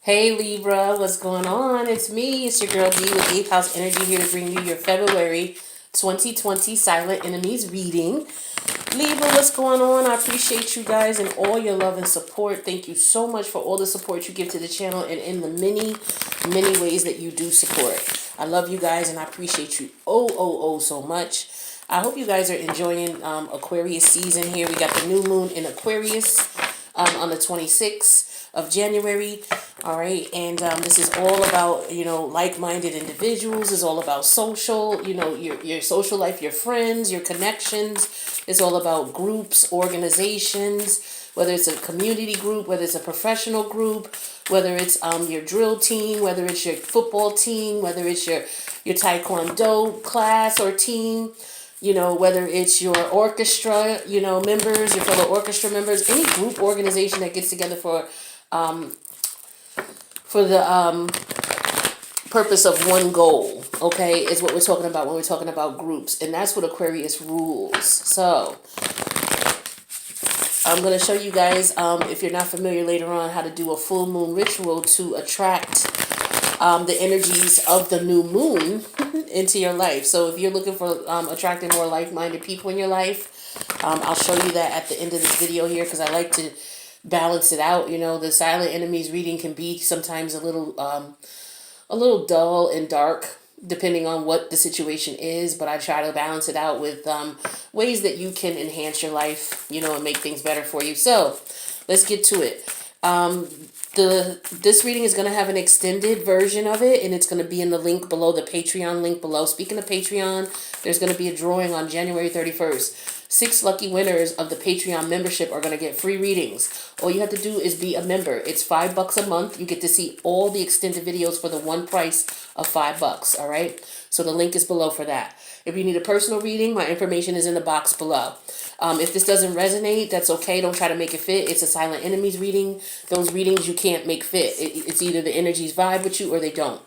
Hey Libra, what's going on? It's me, it's your girl D with 8th House Energy here to bring you your February 2020 Silent Enemies reading. Libra, what's going on? I appreciate you guys and all your love and support. Thank you so much for all the support you give to the channel and in the many ways that you do support. I love you guys and I appreciate you so much. I hope you guys are enjoying Aquarius season here. We got the new moon in Aquarius on the 26th of January. All right. And this is all about, like-minded individuals. It's all about social, your social life, your friends, your connections. It's all about groups, organizations, whether it's a community group, whether it's a professional group, whether it's your drill team, whether it's your football team, whether it's your taekwondo class or team, whether it's your orchestra, members, your fellow orchestra members, any group organization that gets together for the purpose of one goal, okay, is what we're talking about when we're talking about groups. And that's what Aquarius rules. So I'm going to show you guys, if you're not familiar later on, how to do a full moon ritual to attract the energies of the new moon into your life. So if you're looking for attracting more like-minded people in your life, I'll show you that at the end of this video here, because I like to balance it out. The silent enemies reading can be sometimes a little dull and dark depending on what the situation is, but I try to balance it out with ways that you can enhance your life, and make things better for you. So let's get to it. This reading is going to have an extended version of it, and it's going to be in the link below, the Patreon link below. Speaking of Patreon, there's going to be a drawing on January 31st. 6 lucky winners of the Patreon membership are going to get free readings. All you have to do is be a member. It's $5 a month. You get to see all the extended videos for the one price of $5. All right. So the link is below for that. If you need a personal reading, my information is in the box below. If this doesn't resonate, that's okay. Don't try to make it fit. It's a silent enemies reading. Those readings you can't make fit. It's either the energies vibe with you or they don't.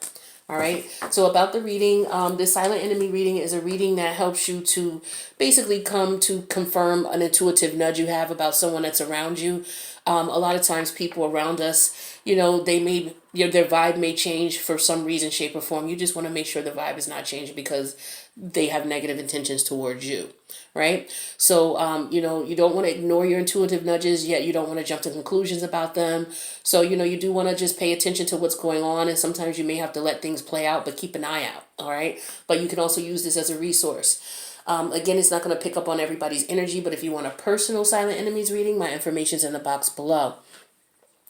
All right. So about the reading, this silent enemy reading is a reading that helps you to basically come to confirm an intuitive nudge you have about someone that's around you. A lot of times people around us, they may, their vibe may change for some reason, shape or form. You just want to make sure the vibe is not changing because they have negative intentions towards you. Right. So, you don't want to ignore your intuitive nudges, yet you don't want to jump to conclusions about them. So, you do want to just pay attention to what's going on. And sometimes you may have to let things play out, but keep an eye out. All right. But you can also use this as a resource. Again, it's not going to pick up on everybody's energy, but if you want a personal silent enemies reading, my information's in the box below.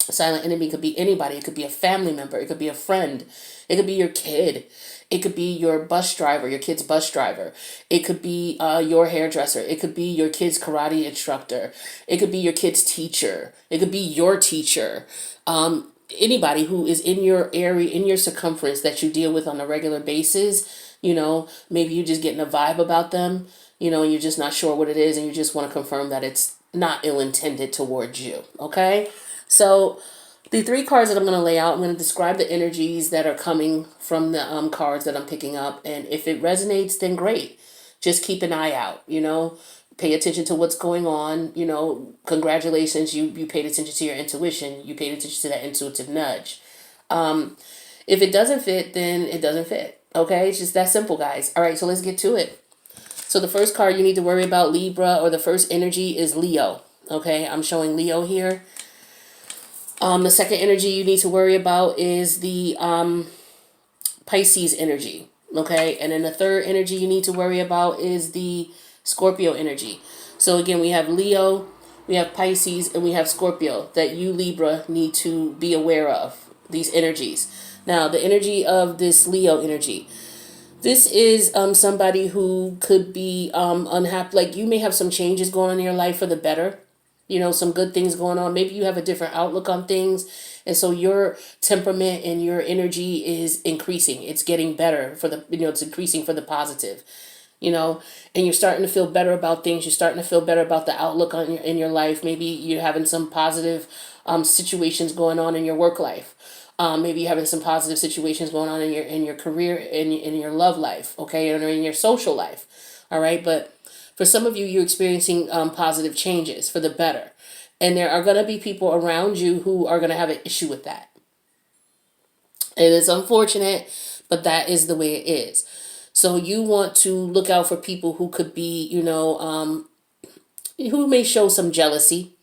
A silent enemy could be anybody. It could be a family member. It could be a friend. It could be your kid. It could be your bus driver, your kid's bus driver. It could be your hairdresser. It could be your kid's karate instructor. It could be your kid's teacher. It could be your teacher. Anybody who is in your area, in your circumference that you deal with on a regular basis. Maybe you're just getting a vibe about them, and you're just not sure what it is, and you just want to confirm that it's not ill-intended towards you. Okay? So the 3 cards that I'm going to lay out, I'm going to describe the energies that are coming from the cards that I'm picking up. And if it resonates, then great. Just keep an eye out, pay attention to what's going on. Congratulations. You paid attention to your intuition. You paid attention to that intuitive nudge. If it doesn't fit, then it doesn't fit. Okay, it's just that simple, guys. All right, so let's get to it. So the first card you need to worry about, Libra, or the first energy is Leo. Okay, I'm showing Leo here. The second energy you need to worry about is the Pisces energy. Okay, and then the third energy you need to worry about is the Scorpio energy. So again, we have Leo, we have Pisces, and we have Scorpio that you, Libra, need to be aware of, these energies. Now, the energy of this Leo energy. This is somebody who could be unhappy. Like, you may have some changes going on in your life for the better. Some good things going on. Maybe you have a different outlook on things. And so your temperament and your energy is increasing. It's getting better for the, it's increasing for the positive. And you're starting to feel better about things. You're starting to feel better about the outlook on in your life. Maybe you're having some positive situations going on in your work life. Maybe you're having some positive situations going on in your career, in your love life, okay, or in your social life, all right. But for some of you, you're experiencing positive changes for the better, and there are going to be people around you who are going to have an issue with that. It is unfortunate, but that is the way it is. So you want to look out for people who could be, who may show some jealousy,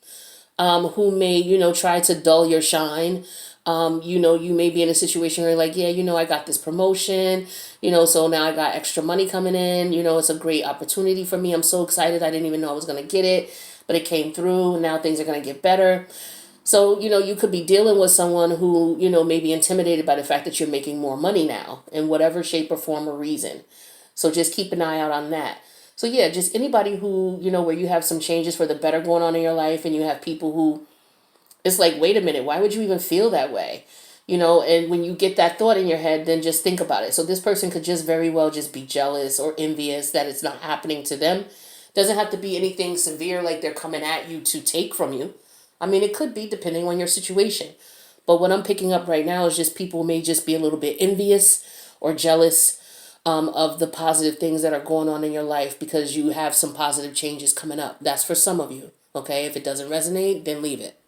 who may, try to dull your shine. You may be in a situation where you're like, yeah, I got this promotion, so now I got extra money coming in, it's a great opportunity for me. I'm so excited. I didn't even know I was going to get it, but it came through. Now things are going to get better. So, you could be dealing with someone who, may be intimidated by the fact that you're making more money now in whatever shape or form or reason. So just keep an eye out on that. So yeah, just anybody who, where you have some changes for the better going on in your life, and you have people who, it's like, wait a minute, why would you even feel that way? And when you get that thought in your head, then just think about it. So this person could just very well just be jealous or envious that it's not happening to them. Doesn't have to be anything severe like they're coming at you to take from you. I mean, it could be depending on your situation. But what I'm picking up right now is just people may just be a little bit envious or jealous of the positive things that are going on in your life because you have some positive changes coming up. That's for some of you. Okay, if it doesn't resonate, then leave it.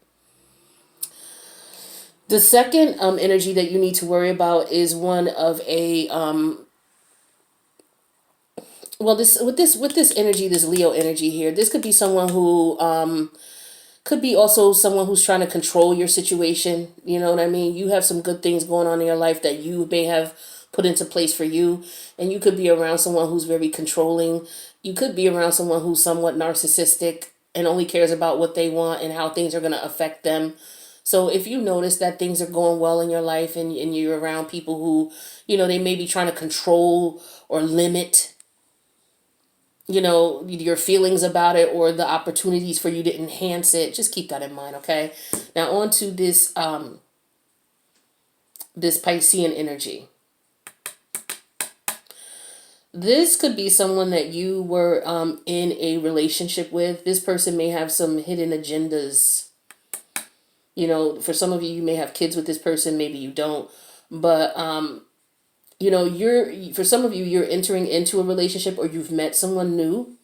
The second energy that you need to worry about is one of a well, this energy, this Leo energy here. This could be someone who could be also someone who's trying to control your situation. You know what I mean? You have some good things going on in your life that you may have put into place for you, and you could be around someone who's very controlling. You could be around someone who's somewhat narcissistic and only cares about what they want and how things are going to affect them. So if you notice that things are going well in your life, and you're around people who, they may be trying to control or limit, your feelings about it or the opportunities for you to enhance it, just keep that in mind. Okay, now on to this Piscean energy. This could be someone that you were in a relationship with. This person may have some hidden agendas. For some of you, you may have kids with this person, maybe you don't, but you're, for some of you, you're entering into a relationship or you've met someone new.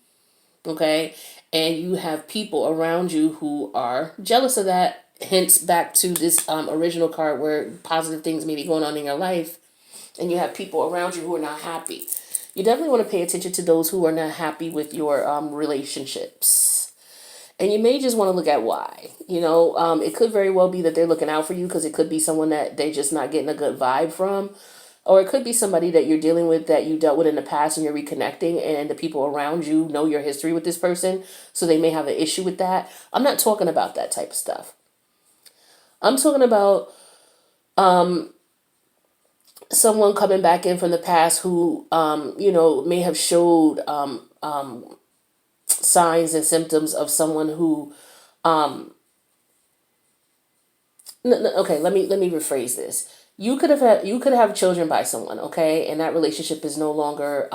Okay, and you have people around you who are jealous of that. Hence back to this original card where positive things may be going on in your life, and you have people around you who are not happy. You definitely want to pay attention to those who are not happy with your relationships. And you may just want to look at why. It could very well be that they're looking out for you because it could be someone that they're just not getting a good vibe from. Or it could be somebody that you're dealing with that you dealt with in the past and you're reconnecting, and the people around you know your history with this person. So they may have an issue with that. I'm not talking about that type of stuff. I'm talking about someone coming back in from the past who, may have showed signs and symptoms of someone who okay, let me rephrase this. You could have children by someone, okay, and that relationship is no longer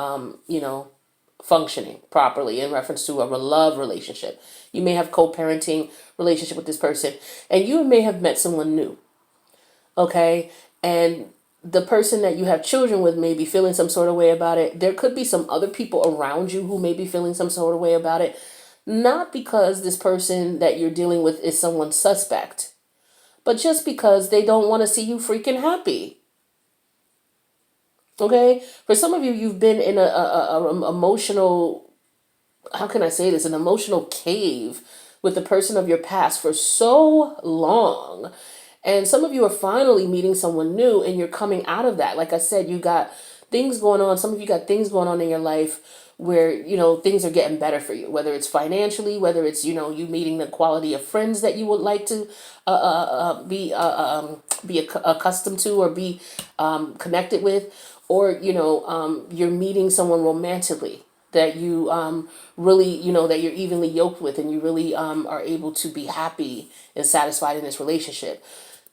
functioning properly in reference to a love relationship. You may have co-parenting relationship with this person, and you may have met someone new, okay, and the person that you have children with may be feeling some sort of way about it. There could be some other people around you who may be feeling some sort of way about it, not because this person that you're dealing with is someone suspect, but just because they don't want to see you freaking happy. Okay? For some of you, you've been in a emotional, how can I say this, an emotional cave with the person of your past for so long. And some of you are finally meeting someone new and you're coming out of that. Like I said, you got things going on. Some of you got things going on in your life where, things are getting better for you, whether it's financially, whether it's, you meeting the quality of friends that you would like to be accustomed to or be connected with, or, you're meeting someone romantically that you really, that you're evenly yoked with, and you really are able to be happy and satisfied in this relationship.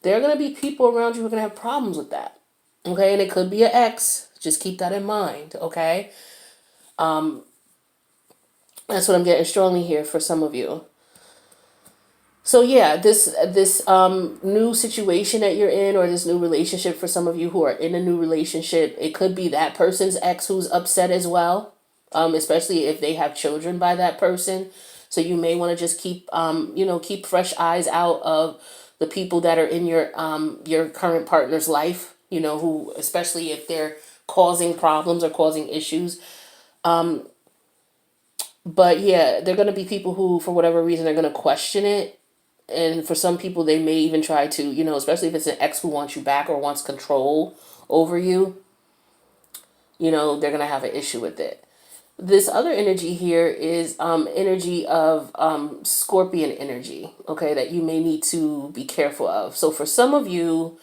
There are going to be people around you who are going to have problems with that. Okay, and it could be an ex. Just keep that in mind. Okay, that's what I'm getting strongly here for some of you. So yeah, this new situation that you're in, or this new relationship for some of you who are in a new relationship, it could be that person's ex who's upset as well, especially if they have children by that person. So you may want to just keep fresh eyes out of the people that are in your current partner's life. who, especially if they're causing problems or causing issues. But yeah, they're going to be people who, for whatever reason, are going to question it. And for some people, they may even try to, especially if it's an ex who wants you back or wants control over you, they're going to have an issue with it. This other energy here is energy of scorpion energy, okay, that you may need to be careful of. So for some of you,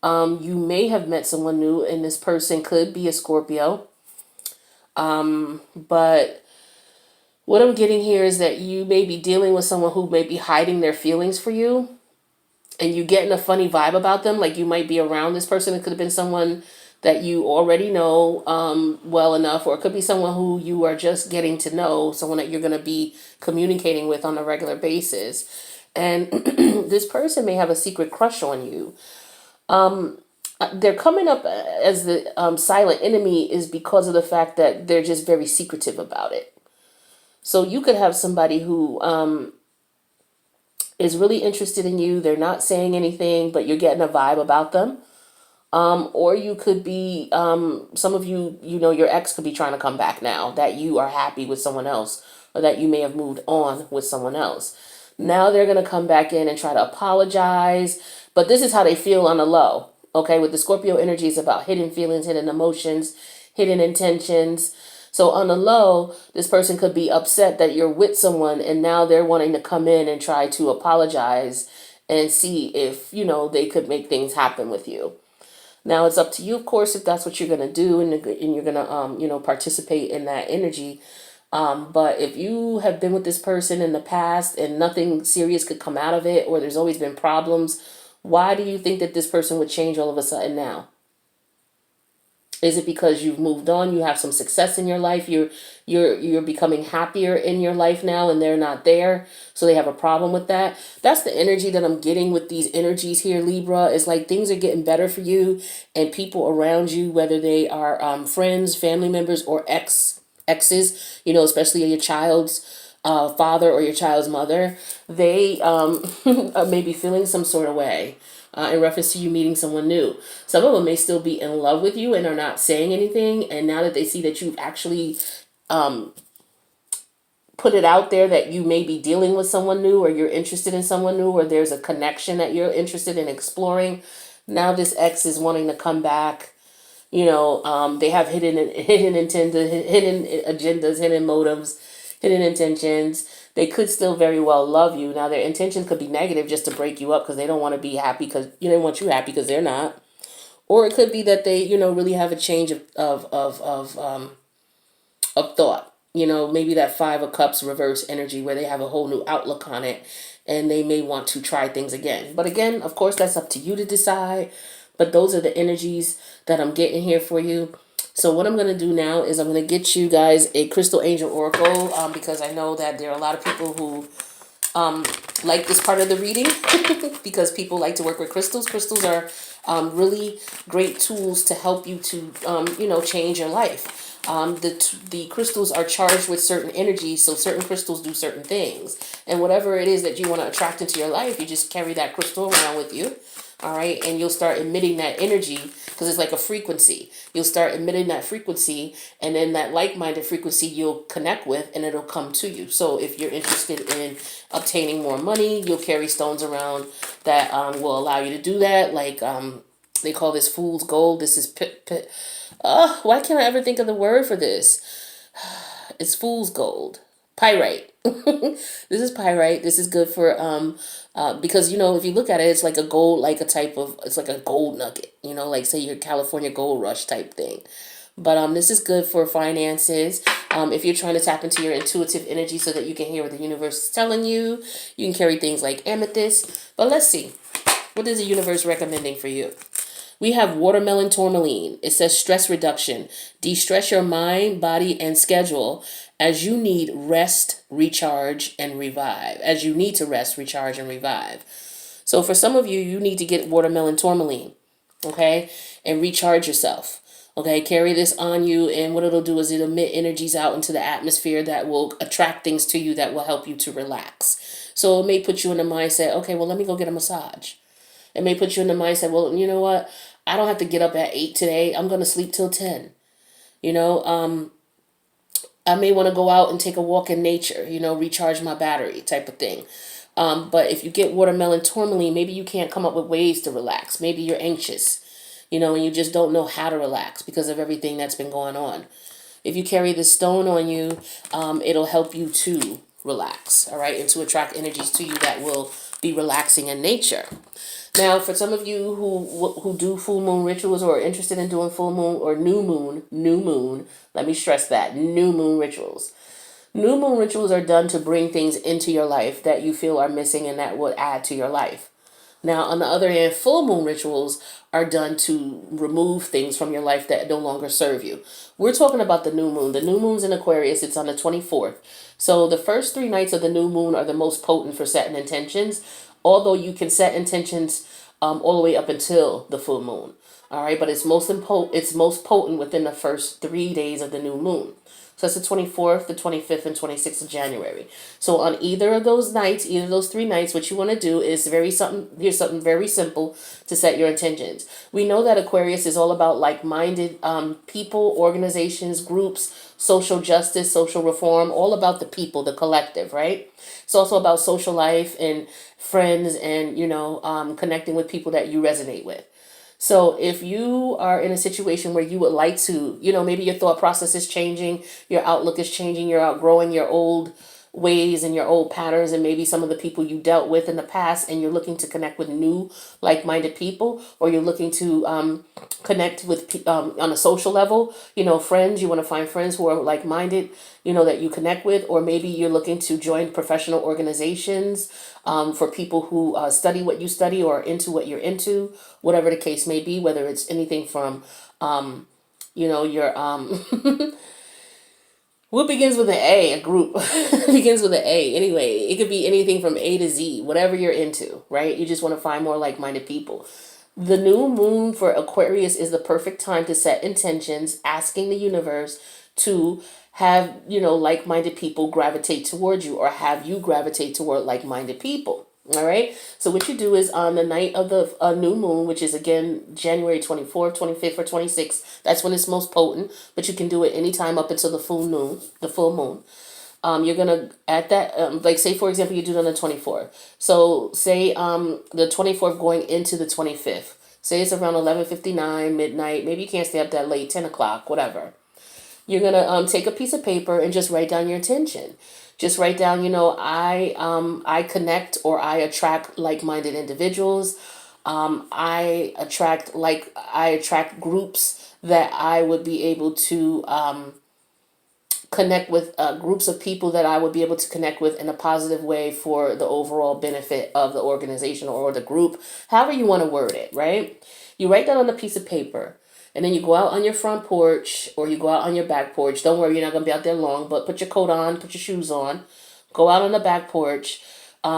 you may have met someone new, and this person could be a Scorpio. But what I'm getting here is that you may be dealing with someone who may be hiding their feelings for you, and you getting a funny vibe about them. Like you might be around this person. It could have been someone that you already know well enough, or it could be someone who you are just getting to know, someone that you're going to be communicating with on a regular basis. And this person may have a secret crush on you. They're coming up as the silent enemy is because of the fact that they're just very secretive about it. So you could have somebody who is really interested in you. They're not saying anything, but you're getting a vibe about them. Or you could be, some of you, your ex could be trying to come back now that you are happy with someone else, or that you may have moved on with someone else. Now they're going to come back in and try to apologize, but this is how they feel on the low. Okay, with the Scorpio energy, it's about hidden feelings, hidden emotions, hidden intentions. So on the low, this person could be upset that you're with someone, and now they're wanting to come in and try to apologize and see if, they could make things happen with you. Now it's up to you, of course, if that's what you're going to do, and you're going to, participate in that energy. But if you have been with this person in the past and nothing serious could come out of it, or there's always been problems, why do you think that this person would change all of a sudden now? Is it because you've moved on, you have some success in your life, you're becoming happier in your life now, and they're not there, so they have a problem with that? That's the energy that I'm getting with these energies here, Libra. It's like things are getting better for you, and people around you, whether they are friends, family members, or exes, especially your child's father or your child's mother, they may be feeling some sort of way in reference to you meeting someone new. Some of them may still be in love with you and are not saying anything. And now that they see that you've actually put it out there that you may be dealing with someone new, or you're interested in someone new, or there's a connection that you're interested in exploring, now this ex is wanting to come back. They have hidden agendas, hidden motives, hidden intentions. They could still very well love you. Now their intention could be negative, just to break you up, because they don't want to be happy, because they want you happy because they're not. Or it could be that they really have a change of thought. Maybe that Five of Cups reverse energy, where they have a whole new outlook on it, and they may want to try things again. But again, of course, that's up to you to decide. But those are the energies that I'm getting here for you. So what I'm going to do now is I'm going to get you guys a Crystal Angel Oracle, because I know that there are a lot of people who like this part of the reading because people like to work with crystals. Crystals are really great tools to help you to, change your life. The crystals are charged with certain energies, so certain crystals do certain things. And whatever it is that you want to attract into your life, you just carry that crystal around with you. All right, and you'll start emitting that energy, because it's like a frequency. You'll start emitting that frequency, and then that like-minded frequency you'll connect with, and it'll come to you. So if you're interested in obtaining more money, you'll carry stones around that will allow you to do that. Like they call this fool's gold. This is why can't I ever think of the word for this? It's fool's gold. Pyrite. This is pyrite. This is good for because if you look at it, it's like a gold, like a type of, it's like a gold nugget, like say your California gold rush type thing. But this is good for finances. If you're trying to tap into your intuitive energy so that you can hear what the universe is telling you, you can carry things like amethyst. But let's see, what is the universe recommending for you? We have watermelon tourmaline. It says stress reduction. De-stress your mind, body, and schedule as you need rest, recharge, and revive. As you need to rest, recharge, and revive. So for some of you, you need to get watermelon tourmaline, okay? And recharge yourself, okay? Carry this on you, and what it'll do is it'll emit energies out into the atmosphere that will attract things to you that will help you to relax. So it may put you in the mindset, okay, well, let me go get a massage. It may put you in the mindset, well, you know what? I don't have to get up at 8 today. I'm going to sleep till 10. You know, I may want to go out and take a walk in nature, recharge my battery type of thing. But if you get watermelon tourmaline, maybe you can't come up with ways to relax. Maybe you're anxious, and you just don't know how to relax because of everything that's been going on. If you carry this stone on you, it'll help you to relax, all right, and to attract energies to you that will be relaxing in nature. Now, for some of you who do full moon rituals or are interested in doing full moon or new moon, let me stress that, new moon rituals. New moon rituals are done to bring things into your life that you feel are missing and that would add to your life. Now, on the other hand, full moon rituals are done to remove things from your life that no longer serve you. We're talking about the new moon. The new moon's in Aquarius. It's on the 24th. So the first 3 nights of the new moon are the most potent for setting intentions, although you can set intentions all the way up until the full moon. All right, but it's most potent within the first 3 days of the new moon. So that's the 24th, the 25th, and 26th of January. So on either of those nights, either of those 3 nights, what you want to do is here's something very simple to set your intentions. We know that Aquarius is all about like-minded people, organizations, groups, social justice, social reform, all about the people, the collective, right? It's also about social life and friends and, connecting with people that you resonate with. So if you are in a situation where you would like to, maybe your thought process is changing, your outlook is changing, you're outgrowing your old ways and your old patterns and maybe some of the people you dealt with in the past, and you're looking to connect with new like-minded people, or you're looking to connect with on a social level, friends, you want to find friends who are like-minded, that you connect with, or maybe you're looking to join professional organizations for people who study what you study or are into what you're into, whatever the case may be, whether it's anything from, your what begins with an A? A group begins with an A. Anyway, it could be anything from A to Z, whatever you're into, right? You just want to find more like-minded people. The new moon for Aquarius is the perfect time to set intentions, asking the universe to have, like-minded people gravitate towards you, or have you gravitate toward like-minded people. All right. So what you do is on the night of the new moon, which is again January 24th, 25th, or 26th. That's when it's most potent. But you can do it anytime up until the full moon. The full moon. You're gonna at that like say for example you do it on the 24th. So say the 24th going into the 25th. Say it's around 11:59 midnight. Maybe you can't stay up that late, 10 o'clock, whatever. You're gonna take a piece of paper and just write down your intention. Just write down, I connect or I attract like-minded individuals. I attract groups that I would be able to connect with, groups of people that I would be able to connect with in a positive way for the overall benefit of the organization or the group, however you want to word it, right? You write that on a piece of paper. And then you go out on your front porch or you go out on your back porch. Don't worry, you're not going to be out there long, but put your coat on, put your shoes on, go out on the back porch,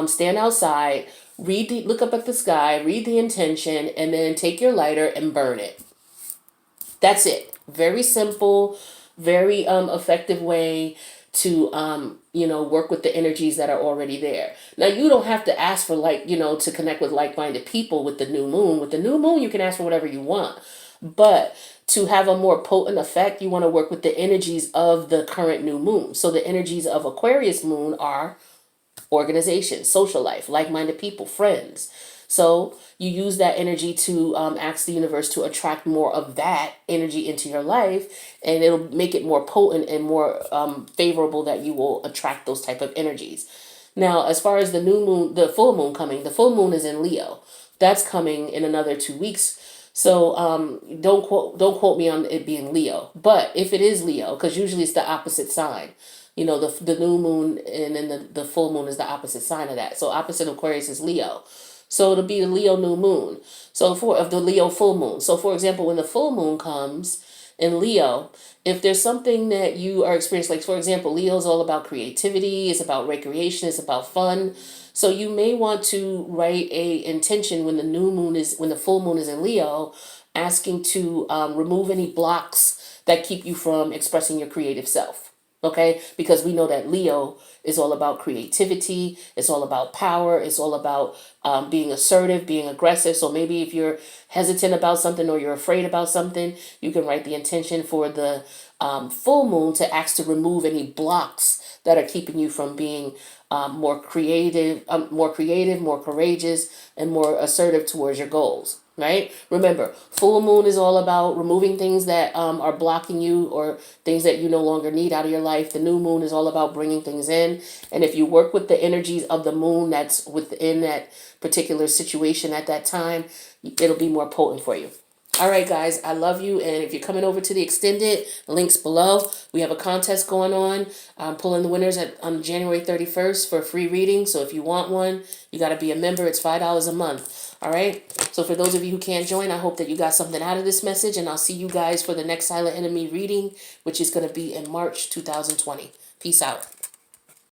stand outside, look up at the sky, read the intention, and then take your lighter and burn it. That's it. Very simple, very effective way to work with the energies that are already there. Now you don't have to ask for to connect with like-minded people with the new moon. With the new moon, you can ask for whatever you want. But to have a more potent effect, you want to work with the energies of the current new moon. So the energies of Aquarius moon are organization, social life, like-minded people, friends. So you use that energy to ask the universe to attract more of that energy into your life, and it'll make it more potent and more favorable that you will attract those type of energies. Now, as far as the new moon, the full moon coming, the full moon is in Leo. That's coming in another 2 weeks. So don't quote me on it being Leo. But if it is Leo, because usually it's the opposite sign. The new moon and then the full moon is the opposite sign of that. So opposite Aquarius is Leo. So it'll be the Leo new moon. So of the Leo full moon. So for example, when the full moon comes in Leo, if there's something that you are experiencing, like for example, Leo is all about creativity, it's about recreation, it's about fun. So you may want to write a intention when the full moon is in Leo, asking to remove any blocks that keep you from expressing your creative self. Okay, because we know that Leo is all about creativity. It's all about power. It's all about being assertive, being aggressive. So maybe if you're hesitant about something or you're afraid about something, you can write the intention for the full moon to ask to remove any blocks that are keeping you from being more creative, more courageous, and more assertive towards your goals. Right? Remember, full moon is all about removing things that are blocking you or things that you no longer need out of your life. The new moon is all about bringing things in. And if you work with the energies of the moon that's within that particular situation at that time, it'll be more potent for you. All right, guys, I love you. And if you're coming over to the extended, links below. We have a contest going on. I'm pulling the winners on January 31st for a free reading. So if you want one, you got to be a member. It's $5 a month. All right. So for those of you who can't join, I hope that you got something out of this message. And I'll see you guys for the next Silent Enemy reading, which is going to be in March 2020. Peace out.